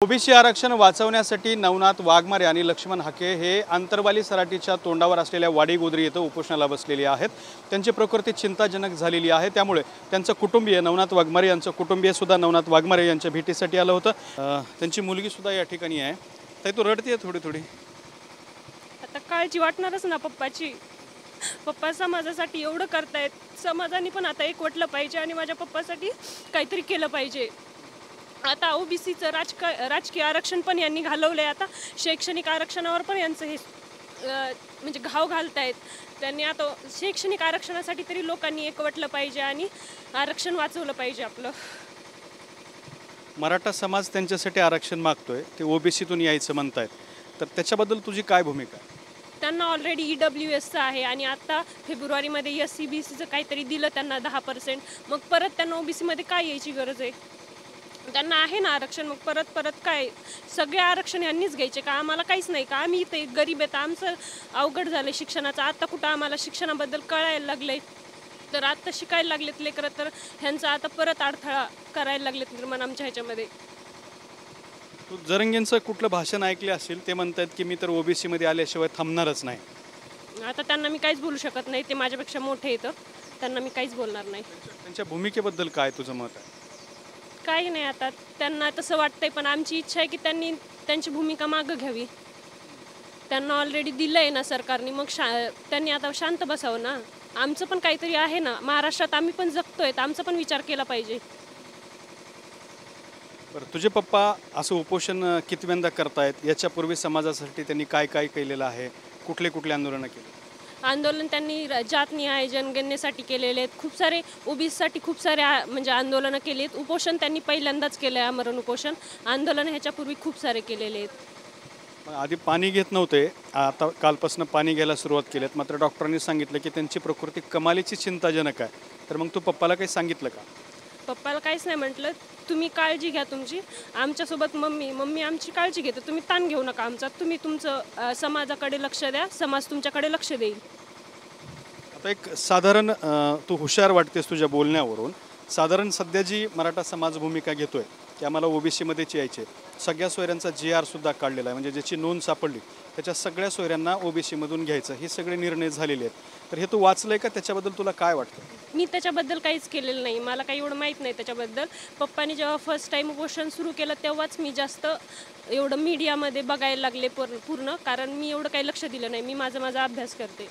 OBC आरक्षण वाचवण्यासाठी नवनाथ वाघमारे आणि लक्ष्मण हाके हे आंतरवाली सराटीच्या तोंडावर असलेल्या वाडीगोद्री येथे उपोषणाला बसलेले आहेत। त्यांची प्रकृती चिंताजनक झालेली आहे, त्यामुळे त्यांचं कुटुंबीय नवनाथ वाघमारे यांचं कुटुंबीय सुद्धा नवनाथ वाघमारे यांच्या भेटीसाठी आलं होतं। त्यांची मुलगी सुद्धा या ठिकाणी आहे। ताई तू रडतेय थोडी थोडी? आता काळजी वाटणारच ना पप्पाची। पप्पा समाजासाठी एवढं करतायत, समाजाने पण आता एकवटलं पाहिजे आणि माझ्या पप्पासाठी काहीतरी केलं पाहिजे। आता ओबीसीचं राजकीय आरक्षण पण यांनी घालवलंय। आता शैक्षणिक आरक्षणावर पण यांचं हे म्हणजे घाव घालतायत। त्यांनी आता शैक्षणिक आरक्षणासाठी तरी लोकांनी एकवटलं पाहिजे आणि आरक्षण वाचवलं पाहिजे आपलं। मराठा समाज त्यांच्यासाठी आरक्षण मागतोय, ते ओबीसीतून यायचं म्हणतायत, तर त्याच्याबद्दल तुझी काय भूमिका? त्यांना ऑलरेडी EWSचं आहे आणि आता फेब्रुवारीमध्ये SCBCचं काहीतरी दिलं त्यांना 10%। मग परत त्यांना ओबीसीमध्ये काय यायची गरज आहे? त्यांना आहे ना आरक्षण, मग परत काय सगळे आरक्षण यांनीच घ्यायचे का? आम्हाला काहीच नाही का? आम्ही इथे गरीब आहेत, आमचं अवघड झालं शिक्षणाचं। आता कुठं आम्हाला शिक्षणाबद्दल कळायला लागलंय, तर आता शिकायला लागलेत लेकरं, तर ह्यांचा आता परत अडथळा करायला लागलेत निर्माण आमच्या ह्याच्यामध्ये। तू जरंगेंचं कुठलं भाषण ऐकले असेल, ते म्हणतात की मी तर ओबीसीमध्ये आल्याशिवाय थांबणारच नाही। आता त्यांना मी काहीच बोलू शकत नाही, ते माझ्यापेक्षा मोठे आहेत, त्यांना मी काहीच बोलणार नाही। त्यांच्या भूमिकेबद्दल काय तुझं मत आहे? काही नाही, आता त्यांना तसं वाटतंय, पण आमची इच्छा आहे की त्यांनी त्यांची भूमिका मागं घ्यावी। त्यांना ऑलरेडी दिलं आहे ना सरकारने, मग त्यांनी आता शांत बसावं ना। आमचं पण काहीतरी आहे ना, महाराष्ट्रात आम्ही पण जगतोय, तर आमचा पण विचार केला पाहिजे। बरं, तुझे पप्पा असं उपोषण कितव्यांदा करतायत? याच्यापूर्वी समाजासाठी त्यांनी काय काय केलेलं आहे? कुठले कुठले आंदोलनं केले? आंदोलन त्यांनी जातनिहाय जनगणनेसाठी केलेले आहेत, खूप सारे ओबीसीसाठी खूप सारे म्हणजे आंदोलनं केली आहेत। उपोषण त्यांनी पहिल्यांदाच केलं आहे, आमरण उपोषण। आंदोलन ह्याच्यापूर्वी खूप सारे केलेले आहेत। आधी पाणी घेत नव्हते, आता कालपासून पाणी घ्यायला सुरुवात केलीत, मात्र डॉक्टरांनी सांगितलं की त्यांची प्रकृती कमालीची चिंताजनक आहे। तर मग तू पप्पाला काही सांगितलं का? पप्पाला काहीच नाही म्हटलं, तुम्ही काळजी घ्या तुमची, आमच्यासोबत मम्मी आमची काळजी घेते, तुम्ही ताण घेऊ नका आमचा, तुम्ही तुमचं समाजाकडे लक्ष द्या, समाज तुमच्याकडे लक्ष देईल। आता एक साधारण तू हुशार वाटतेस तुझ्या बोलण्यावरून, साधारण सध्या जी मराठा समाज भूमिका घेतोय की आम्हाला ओबीसीमध्येच यायचे, सगळ्या सोयऱ्यांचा GR सुद्धा काढलेला आहे, म्हणजे ज्याची नोंद सापडली त्याच्या सगळ्या सोयऱ्यांना ओबीसीमधून घ्यायचं, हे सगळे निर्णय झालेले आहेत। तर हे तू वाचलंय का? त्याच्याबद्दल तुला काय वाटतं? मी त्याच्याबद्दल काहीच केलेलं नाही, मला काही एवढं माहीत नाही त्याच्याबद्दल। पप्पांनी जेव्हा फर्स्ट टाईम उपोषण सुरू केलं तेव्हाच मी जास्त एवढं मीडियामध्ये बघायला लागले पूर्ण, कारण मी एवढं काही लक्ष दिलं नाही। मी माझा अभ्यास करते।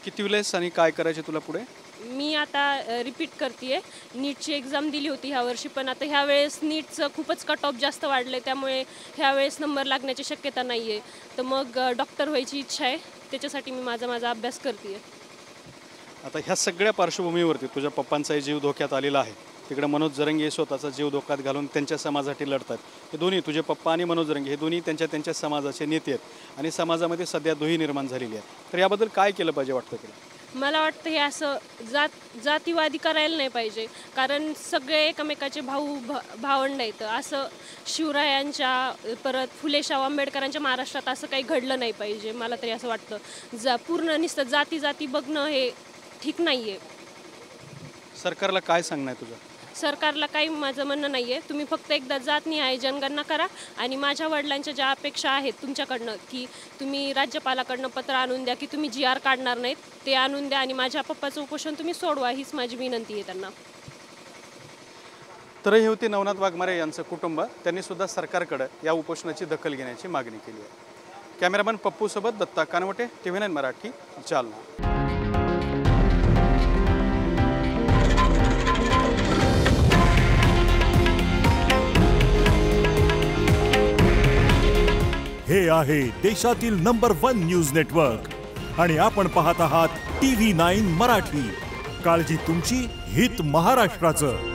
किती वेळेस आणि काय करायचे तुला पुढे? मी आता रिपीट करते, नीटची एक्झाम दिली होती ह्या वर्षी, पण आता ह्या वेळेस नीटचं खूपच कट ऑफ जास्त वाढलं आहे, त्यामुळे ह्या वेळेस नंबर लागण्याची शक्यता नाही आहे। तर मग डॉक्टर व्हायची इच्छा आहे, त्याच्यासाठी मी माझा अभ्यास करते। आता ह्या सगळ्या पार्श्वभूमीवरती तुझ्या पप्पांचाही जीव धोक्यात आलेला आहे, तिकडे मनोज जरंगे स्वतःचा जीव धोक्यात घालून त्यांच्या समाजासाठी लढतात। हे दोन्ही तुझे पप्पा आणि मनोज जरंगे हे दोन्ही त्यांच्या समाजाचे नेते आहेत आणि समाजामध्ये सध्या दुही निर्माण झालेली आहे। तर याबद्दल काय केलं पाहिजे वाटतं तुला? मला वाटतं हे असं जातीवादी करायला नाही पाहिजे, कारण सगळे एकमेकाचे भावंड आहेत। असं शिवरायांच्या परत फुले शाहू आंबेडकरांच्या महाराष्ट्रात असं काही घडलं नाही पाहिजे, मला तरी असं वाटतं। पूर्ण नुसतं जाती बघणं हे ठीक नाही आहे। सरकारला काय सांगणं आहे तुझं? सरकारला काही माझं म्हणणं नाही आहे, तुम्ही फक्त एकदा जातनिहाय जनगणना करा आणि माझ्या वडिलांच्या ज्या अपेक्षा आहेत तुमच्याकडनं की तुम्ही राज्यपालाकडनं पत्र आणून द्या की तुम्ही GR काढणार नाहीत, ते आणून द्या आणि माझ्या पप्पाचं उपोषण तुम्ही सोडवा, हीच माझी विनंती आहे त्यांना। तर हे होते नवनाथ वाघमारे यांचं कुटुंब, त्यांनी सुद्धा सरकारकडे या उपोषणाची दखल घेण्याची मागणी केली आहे। कॅमेरामॅन पप्पूसोबत दत्ता कानवटे, TV9 मराठी, जालना। हे आहे देशातील नंबर 1 न्यूज नेटवर्क आणि आपण पाहत आहात TV9 मराठी। काळजी तुमची, हित महाराष्ट्राचं।